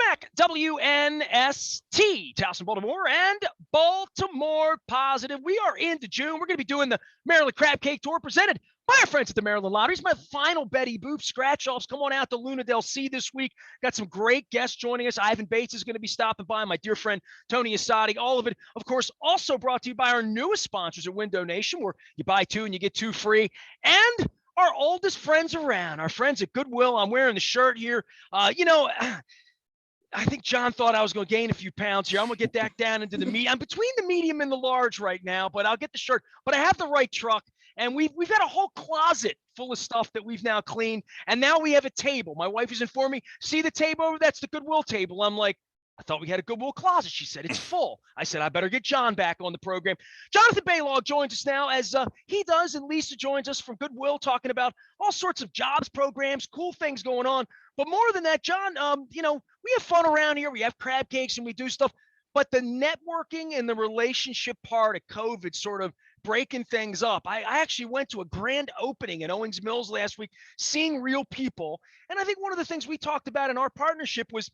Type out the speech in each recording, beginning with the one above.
Smack WNST, Towson, Baltimore, and Baltimore Positive. We are into June. We're going to be doing the Maryland Crab Cake Tour presented by our friends at the Maryland Lotteries. My final Betty Boop scratch-offs. Come on out to Luna Del C this week. Got some great guests joining us. Ivan Bates is going to be stopping by. My dear friend Tony Asadi. All of it, of course, also brought to you by our newest sponsors at Window Nation, where you buy two and you get two free. And our oldest friends around, our friends at Goodwill. I'm wearing the shirt here. I think John thought I was going to gain a few pounds here. I'm going to get that down into the medium. I'm between the medium and the large right now, but I'll get the shirt. But I have the right truck, and we've got a whole closet full of stuff that we've now cleaned, and now we have a table. My wife has informed me, see the table over? That's the Goodwill table. I'm like, I thought we had a Goodwill closet. She said, it's full. I said, I better get John back on the program. Jonathan Baylog joins us now as he does, and Lisa joins us from Goodwill talking about all sorts of jobs programs, cool things going on. But more than that, John, we have fun around here. We have crab cakes and we do stuff. But the networking and the relationship part of COVID sort of breaking things up. I actually went to a grand opening at Owings Mills last week, seeing real people. And I think one of the things we talked about in our partnership was,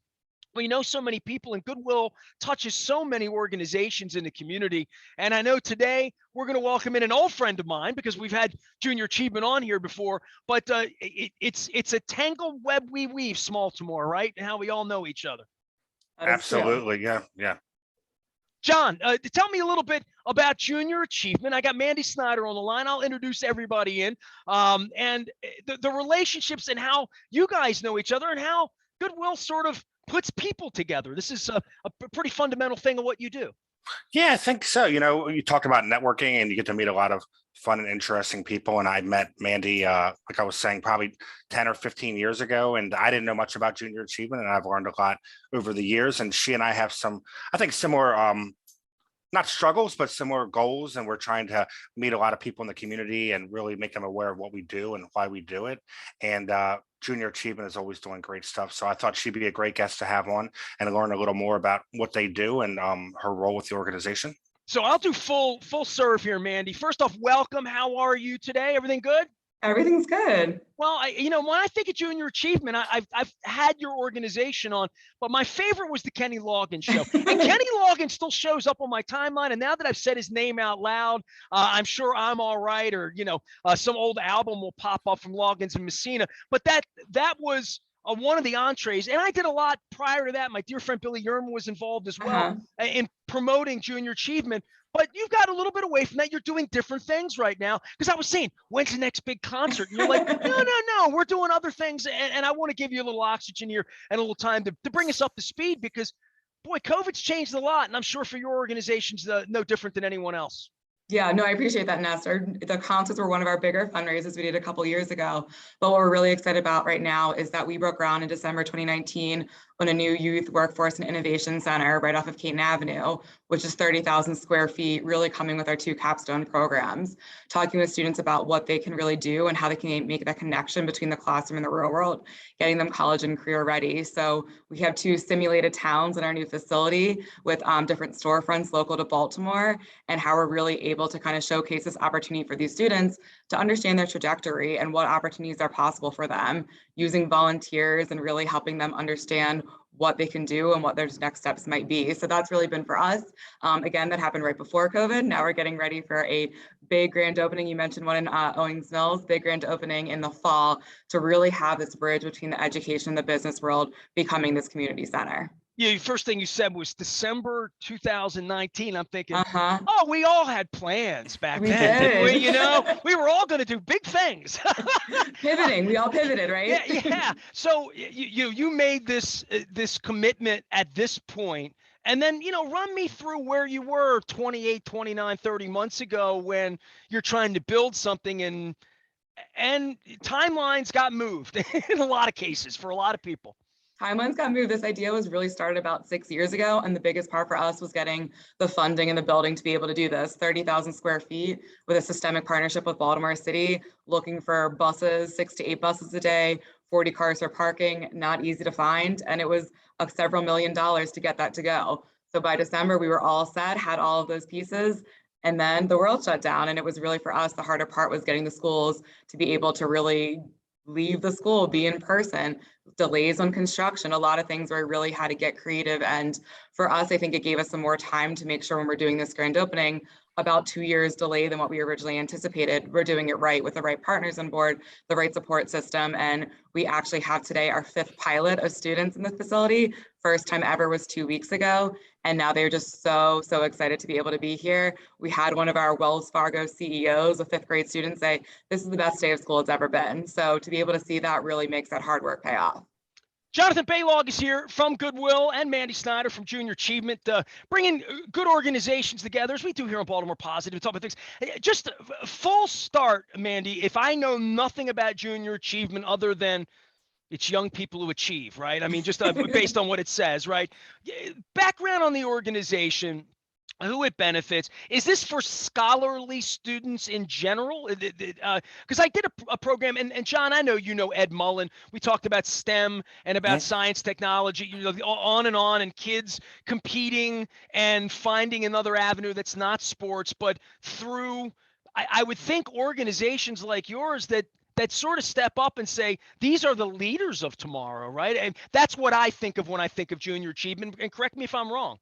we know so many people, and Goodwill touches so many organizations in the community. And I know today we're going to welcome in an old friend of mine because we've had Junior Achievement on here before, but it's a tangled web we weave, Baltimore, right? And how we all know each other. Absolutely. Yeah. John, tell me a little bit about Junior Achievement. I got Mandy Snyder on the line. I'll introduce everybody in, and the relationships and how you guys know each other and how Goodwill sort of puts people together. This is a pretty fundamental thing of what you do. Yeah, I think so. You talk about networking and you get to meet a lot of fun and interesting people. And I met Mandy, like I was saying, probably 10 or 15 years ago. And I didn't know much about Junior Achievement, and I've learned a lot over the years. And she and I have some, I think, similar, not struggles, but similar goals. And we're trying to meet a lot of people in the community and really make them aware of what we do and why we do it. And Junior Achievement is always doing great stuff. So I thought she'd be a great guest to have on and learn a little more about what they do and her role with the organization. So I'll do full serve here, Mandy. First off, welcome. How are you today? Everything good? Everything's good. Well, when I think of Junior Achievement, I've had your organization on, but my favorite was the Kenny Loggins show. And Kenny Loggins still shows up on my timeline. And now that I've said his name out loud, I'm sure I'm all right, or some old album will pop up from Loggins and Messina. But that was one of the entrees, and I did a lot prior to that. My dear friend Billy Yerman was involved as well in promoting Junior Achievement. But you've got a little bit away from that. You're doing different things right now. Because I was saying, when's the next big concert? And you're like, no, we're doing other things. And I want to give you a little oxygen here and a little time to bring us up to speed, because, boy, COVID's changed a lot. And I'm sure for your organization's no different than anyone else. Yeah, no, I appreciate that, Nestor. The concerts were one of our bigger fundraisers we did a couple years ago. But what we're really excited about right now is that we broke ground in December 2019 on a new youth workforce and innovation center right off of Caton Avenue, which is 30,000 square feet, really coming with our two capstone programs, talking with students about what they can really do and how they can make that connection between the classroom and the real world, getting them college and career ready. So we have two simulated towns in our new facility with different storefronts local to Baltimore, and how we're really able to kind of showcase this opportunity for these students to understand their trajectory and what opportunities are possible for them, using volunteers and really helping them understand what they can do and what their next steps might be. So that's really been for us. Again, that happened right before COVID. Now we're getting ready for a big grand opening. You mentioned one in Owings Mills, big grand opening in the fall, to really have this bridge between the education and the business world becoming this community center. Yeah, first thing you said was December 2019. I'm thinking, oh, we all had plans back then, didn't we? We were all going to do big things. Pivoting, we all pivoted, right? Yeah. So you made this commitment at this point, and then run me through where you were 28, 29, 30 months ago when you're trying to build something, and timelines got moved in a lot of cases for a lot of people. Timelines got moved. This idea was really started about 6 years ago. And the biggest part for us was getting the funding and the building to be able to do this. 30,000 square feet with a systemic partnership with Baltimore City, looking for buses, 6 to 8 buses a day, 40 cars for parking, not easy to find. And it was several $1 million to get that to go. So by December, we were all set, had all of those pieces. And then the world shut down. And it was really for us, the harder part was getting the schools to be able to really leave the school, be in person, delays on construction, a lot of things where we really had to get creative. And for us, I think it gave us some more time to make sure when we're doing this grand opening, about 2 years delay than what we originally anticipated, we're doing it right with the right partners on board, the right support system. And we actually have today our 5th pilot of students in the facility. First time ever was 2 weeks ago. And now they're just so excited to be able to be here. We had one of our Wells Fargo CEOs, a 5th grade student, say, this is the best day of school it's ever been. So to be able to see that really makes that hard work pay off. Jonathan Baylog is here from Goodwill, and Mandy Snyder from Junior Achievement, bringing good organizations together, as we do here on Baltimore Positive, talk about things. Just a full start, Mandy, if I know nothing about Junior Achievement other than it's young people who achieve, right? I mean, just based on what it says, right? Background on the organization, who it benefits. Is this for scholarly students in general? Because I did a program, and John, I know you know Ed Mullen. We talked about STEM and about science, technology, on, and kids competing and finding another avenue that's not sports, but through, I would think, organizations like yours that sort of step up and say, these are the leaders of tomorrow, right? And that's what I think of when I think of Junior Achievement. And correct me if I'm wrong.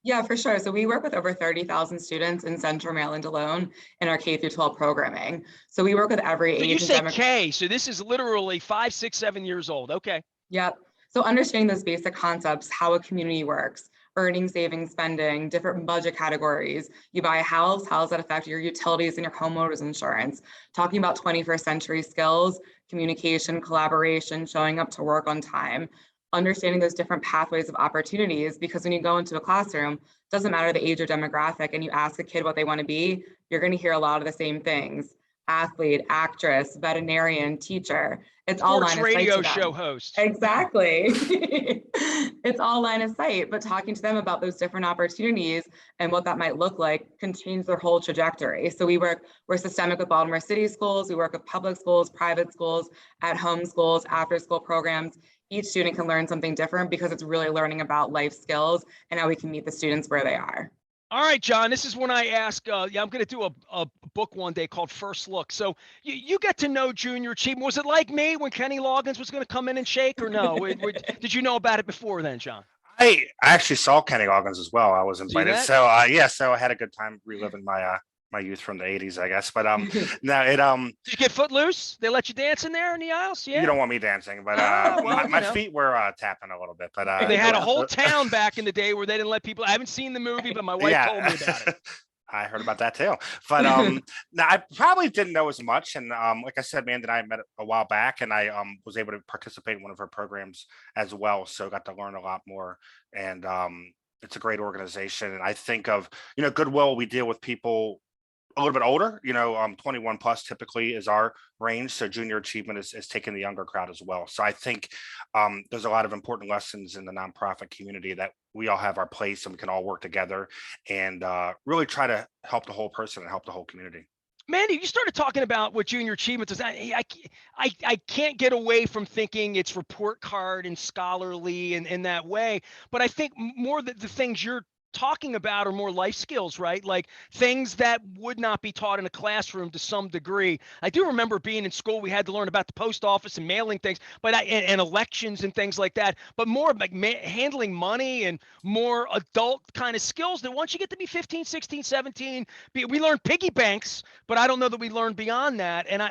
Yeah, for sure. So we work with over 30,000 students in Central Maryland alone in our K through 12 programming. So we work with every age. You say K, so this is literally 5, 6, 7 years old. Okay. Yep. So understanding those basic concepts, how a community works, earning, saving, spending, different budget categories. You buy a house, how does that affect your utilities and your homeowners insurance? Talking about 21st century skills, communication, collaboration, showing up to work on time. Understanding those different pathways of opportunities, because when you go into a classroom, doesn't matter the age or demographic, and you ask a kid what they want to be, you're going to hear a lot of the same things: athlete, actress, veterinarian, teacher. It's all line of sight. Radio show host. Exactly. It's all line of sight, but talking to them about those different opportunities and what that might look like can change their whole trajectory. So we're systemic with Baltimore City schools. We work with public schools, private schools, at-home schools, after-school programs. Each student can learn something different because it's really learning about life skills and how we can meet the students where they are. All right, John, this is when I ask, I'm going to do a book one day called First Look. So you get to know Junior Achievement. Was it like me when Kenny Loggins was going to come in and shake, or no? Did you know about it before then, John? I actually saw Kenny Loggins as well. I was invited. So so I had a good time reliving my youth from the 80s, I guess. But no, did you get footloose? They let you dance in there in the aisles? Yeah. You don't want me dancing, but my feet were tapping a little bit. But they had a whole town back in the day where they didn't let people. I haven't seen the movie, but my wife told me about it. I heard about that too. But now I probably didn't know as much. And like I said, Mandy and I met a while back, and I was able to participate in one of her programs as well. So got to learn a lot more. And it's a great organization. And I think of, Goodwill, we deal with people a little bit older, 21 plus typically is our range. So Junior Achievement is taking the younger crowd as well. So I think there's a lot of important lessons in the nonprofit community that we all have our place, and we can all work together and really try to help the whole person and help the whole community. Mandy, you started talking about what Junior Achievement is. I can't get away from thinking it's report card and scholarly and in that way. But I think more that the things you're talking about are more life skills, right? Like things that would not be taught in a classroom to some degree. I do remember being in school, we had to learn about the post office and mailing things, but and elections and things like that, but more like handling money and more adult kind of skills that once you get to be 15, 16, 17, we learn piggy banks, but I don't know that we learn beyond that. And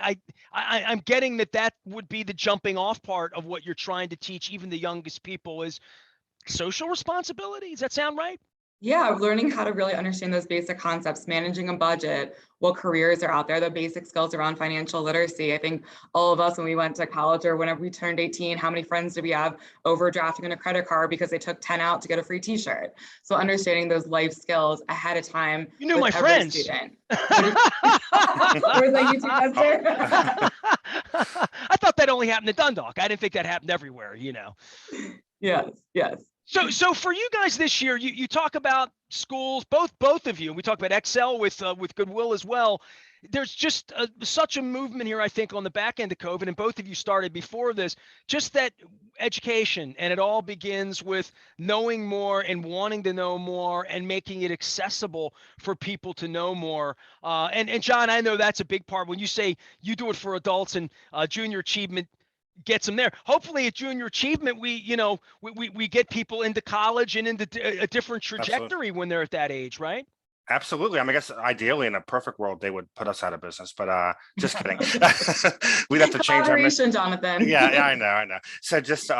I'm getting that would be the jumping off part of what you're trying to teach even the youngest people is social responsibility. Does that sound right? Yeah, learning how to really understand those basic concepts, managing a budget, what careers are out there, the basic skills around financial literacy. I think all of us, when we went to college or whenever we turned 18, how many friends did we have overdrafting on a credit card because they took 10 out to get a free t-shirt? So understanding those life skills ahead of time. You knew my friends. Student. Where's that YouTube Nestor? I thought that only happened in Dundalk. I didn't think that happened everywhere, Yes. So for you guys this year, you talk about schools, both of you, and we talk about Excel with Goodwill as well. There's just such a movement here, I think, on the back end of COVID, and both of you started before this, just that education, and it all begins with knowing more and wanting to know more and making it accessible for people to know more. And John, I know that's a big part when you say you do it for adults, and Junior Achievement gets them there. Hopefully at Junior Achievement, we get people into college and into a different trajectory when they're at that age, right? Absolutely. I mean, I guess ideally in a perfect world, they would put us out of business, but just kidding. We'd have to change our mission. Jonathan. Yeah, I know. So just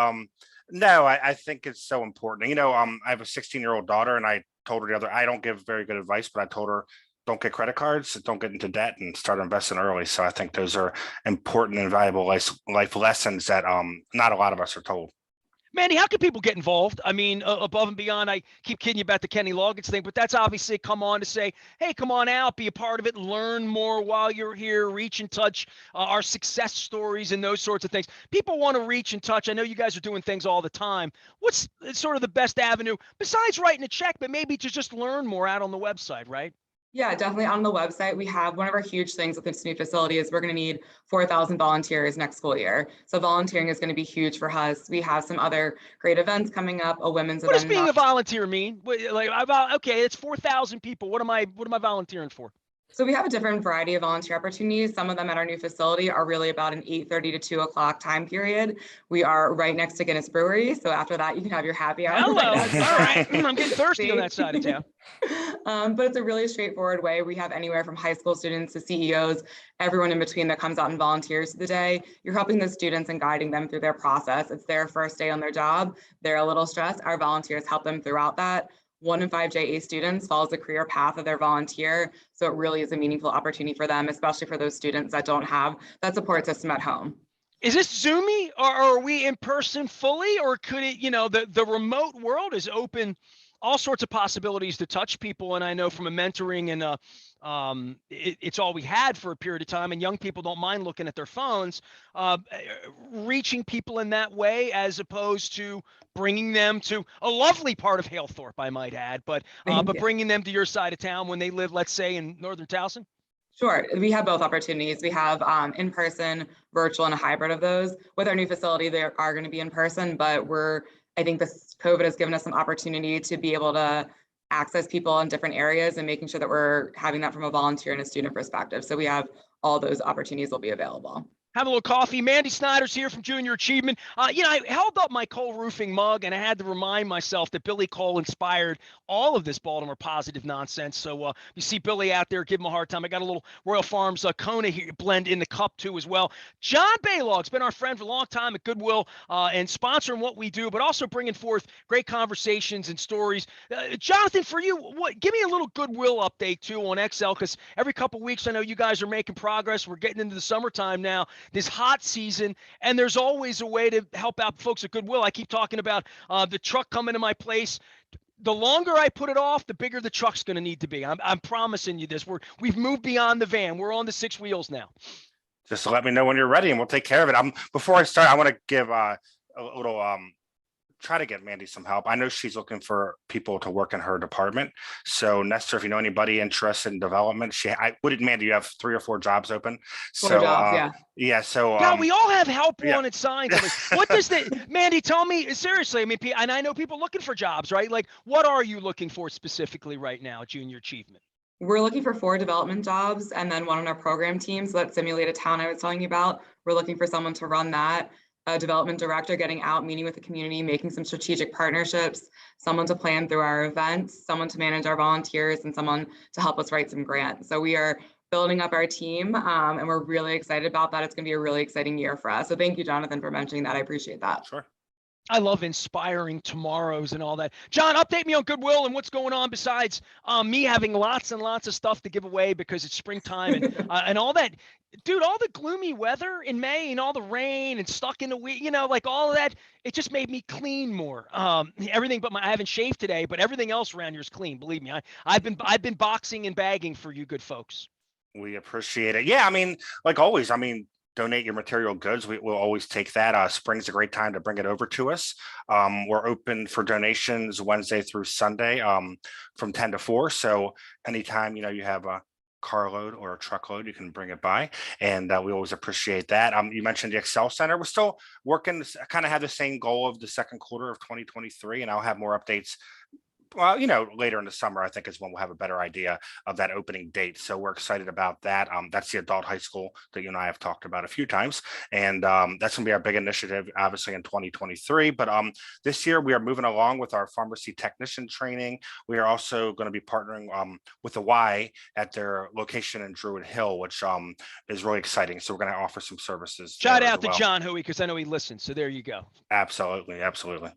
no, I think it's so important. I have a 16-year-old daughter, and I told her I don't give very good advice, but I told her don't get credit cards, don't get into debt, and start investing early. So I think those are important and valuable life lessons that not a lot of us are told. Mandy, how can people get involved? I mean, above and beyond, I keep kidding you about the Kenny Loggins thing, but that's obviously come on to say, hey, come on out, be a part of it, learn more while you're here, reach and touch our success stories and those sorts of things. People want to reach and touch. I know you guys are doing things all the time. What's sort of the best avenue besides writing a check, but maybe to just learn more out on the website, right? Yeah, definitely on the website. We have one of our huge things with this new facility is we're going to need 4,000 volunteers next school year. So volunteering is going to be huge for us. We have some other great events coming up, a women's event. What does being a volunteer mean? Okay, it's 4,000 people. What am I volunteering for? So we have a different variety of volunteer opportunities. Some of them at our new facility are really about an 8:30 to 2 o'clock time period. We are right next to Guinness Brewery. So after that, you can have your happy hour. Hello. All right. I'm getting thirsty on that side of town. But it's a really straightforward way. We have anywhere from high school students to CEOs, everyone in between that comes out and volunteers the day. You're helping the students and guiding them through their process. It's their first day on their job. They're a little stressed. Our volunteers help them throughout that. 1 in 5 JA students follows the career path of their volunteer. So it really is a meaningful opportunity for them, especially for those students that don't have that support system at home. Is this Zoomy, or are we in person fully, or could it, the remote world is open all sorts of possibilities to touch people. And I know from a mentoring and it's all we had for a period of time, and young people don't mind looking at their phones, reaching people in that way, as opposed to bringing them to a lovely part of Halethorpe, I might add, but bringing them to your side of town when they live, let's say, in Northern Towson. Sure. We have both opportunities. We have in-person, virtual, and a hybrid of those. With our new facility, they are going to be in person, but I think this COVID has given us some opportunity to be able to access people in different areas and making sure that we're having that from a volunteer and a student perspective. So we have all those opportunities will be available. Have a little coffee. Mandy Snyder's here from Junior Achievement. I held up my Cole Roofing mug, and I had to remind myself that Billy Cole inspired all of this Baltimore positive nonsense. So you see Billy out there, give him a hard time. I got a little Royal Farms Kona here, blend in the cup too as well. John Baylog's been our friend for a long time at Goodwill and sponsoring what we do, but also bringing forth great conversations and stories. Jonathan, for you, give me a little Goodwill update too on XL, because every couple of weeks I know you guys are making progress. We're getting into the summertime now, this hot season, and there's always a way to help out folks at Goodwill. I keep talking about the truck coming to my place. The longer I put it off, the bigger the truck's going to need to be. I'm promising you this. We've moved beyond the van. We're on the 6 wheels now. Just let me know when you're ready, and we'll take care of it. Before I start, I want to give a little try to get Mandy some help. I know she's looking for people to work in her department. So Nestor, if you know anybody interested in development, what did Mandy, you have 3 or 4 jobs open? 4 jobs, yeah. Yeah. So yeah, we all have help wanted signs. What does Mandy, tell me seriously? I mean, and I know people looking for jobs, right? Like, what are you looking for specifically right now at Junior Achievement? We're looking for 4 development jobs and then 1 on our program team. So that Simulated Town I was telling you about, we're looking for someone to run that. A development director, getting out, meeting with the community, making some strategic partnerships, someone to plan through our events, someone to manage our volunteers, and someone to help us write some grants. So we are building up our team, and we're really excited about that. It's going to be a really exciting year for us. So thank you, Jonathan, for mentioning that. I appreciate that. Sure. I love inspiring tomorrows and all that. John, update me on Goodwill and what's going on besides me having lots and lots of stuff to give away because it's springtime and all that. Dude, all the gloomy weather in May and all the rain and stuck in the week, like all of that, it just made me clean more. Everything but I haven't shaved today, but everything else around here is clean. Believe me, I've been boxing and bagging for you good folks. We appreciate it. Yeah, I mean, like always, donate your material goods. We'll always take that. Spring's a great time to bring it over to us. We're open for donations Wednesday through Sunday from 10 to 4. So anytime, you have a carload or a truckload, you can bring it by. And we always appreciate that. You mentioned the Excel Center. We're still working, kind of have the same goal of the second quarter of 2023. And I'll have more updates Well, later in the summer, I think is when we'll have a better idea of that opening date. So we're excited about that. That's the adult high school that you and I have talked about a few times, and that's going to be our big initiative, obviously in 2023. But this year we are moving along with our pharmacy technician training. We are also going to be partnering with the Y at their location in Druid Hill, which is really exciting. So we're going to offer some services. Shout there as out to well. John Hoey, because I know he listens. So there you go. Absolutely, absolutely.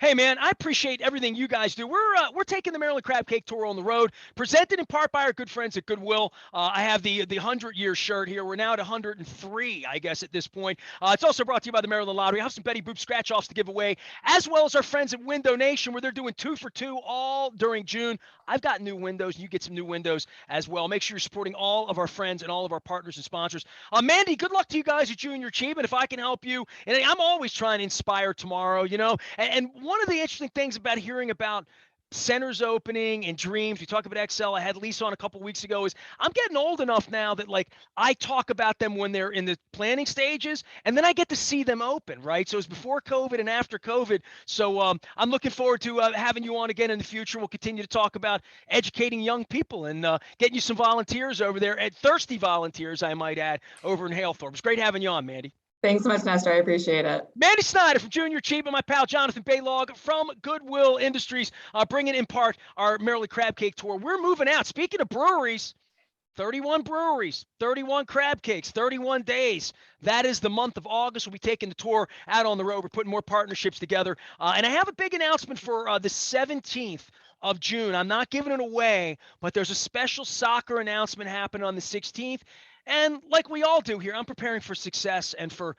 Hey, man, I appreciate everything you guys do. We're taking the Maryland Crab Cake Tour on the road, presented in part by our good friends at Goodwill. I have the 100-year shirt here. We're now at 103, I guess, at this point. It's also brought to you by the Maryland Lottery. I have some Betty Boop scratch-offs to give away, as well as our friends at Window Nation, where they're doing 2 for 2 all during June. I've got new windows, and you get some new windows as well. Make sure you're supporting all of our friends and all of our partners and sponsors. Mandy, good luck to you guys at Junior Achievement. If I can help you, and I'm always trying to inspire tomorrow, and one of the interesting things about hearing about centers opening and dreams, we talk about Excel. I had Lisa on a couple weeks ago. Is I'm getting old enough now that I talk about them when they're in the planning stages, and then I get to see them open, right? So it's before COVID and after COVID. So I'm looking forward to having you on again in the future. We'll continue to talk about educating young people and getting you some volunteers over there, at thirsty volunteers, I might add, over in Halethorpe. It's great having you on, Mandy. Thanks so much, Nestor. I appreciate it. Mandy Snyder from Junior Achievement, my pal Jonathan Baylog from Goodwill Industries, bringing in part our Maryland Crab Cake Tour. We're moving out. Speaking of breweries, 31 breweries, 31 crab cakes, 31 days. That is the month of August. We'll be taking the tour out on the road. We're putting more partnerships together. And I have a big announcement for the 17th of June. I'm not giving it away, but there's a special soccer announcement happening on the 16th. And like we all do here, I'm preparing for success and for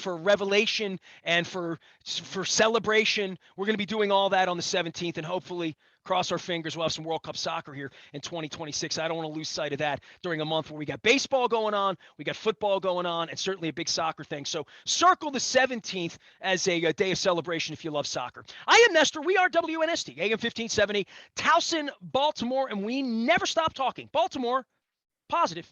revelation and for celebration. We're going to be doing all that on the 17th, and hopefully, cross our fingers, we'll have some World Cup soccer here in 2026. I don't want to lose sight of that during a month where we got baseball going on, we got football going on, and certainly a big soccer thing. So circle the 17th as a day of celebration if you love soccer. I am Nestor. We are WNST, AM 1570, Towson, Baltimore, and we never stop talking. Baltimore, positive.